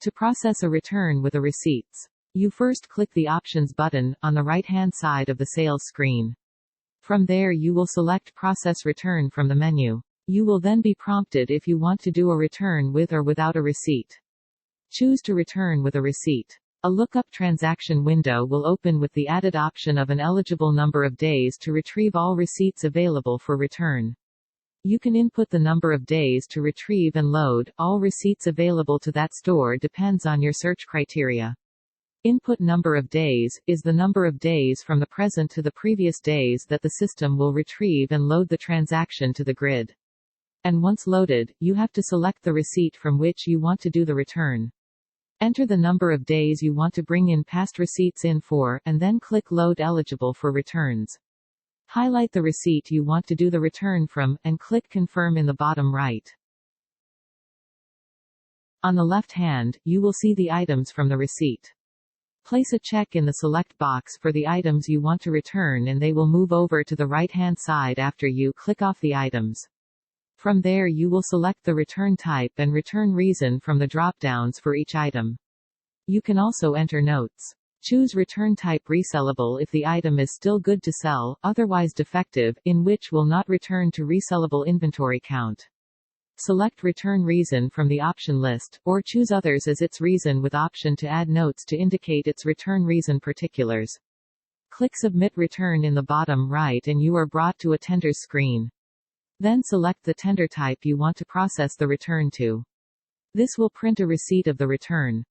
To process a return with a receipts, you first click the Options button, on the right-hand side of the sales screen. From there you will select Process Return from the menu. You will then be prompted if you want to do a return with or without a receipt. Choose to return with a receipt. A lookup transaction window will open with the added option of an eligible number of days to retrieve all receipts available for return. You can input the number of days to retrieve and load all receipts available to that store depends on your search criteria. Input number of days is the number of days from the present to the previous days that the system will retrieve and load the transaction to the grid. And once loaded, you have to select the receipt from which you want to do the return. Enter the number of days you want to bring in past receipts in for, and then click Load Eligible for Returns. Highlight the receipt you want to do the return from, and click Confirm in the bottom right. On the left hand, you will see the items from the receipt. Place a check in the select box for the items you want to return and they will move over to the right-hand side after you click off the items. From there you will select the return type and return reason from the drop-downs for each item. You can also enter notes. Choose return type resellable if the item is still good to sell, otherwise defective, in which will not return to resellable inventory count. Select return reason from the option list, or choose others as its reason with option to add notes to indicate its return reason particulars. Click Submit Return in the bottom right and you are brought to a tender's screen. Then select the tender type you want to process the return to. This will print a receipt of the return.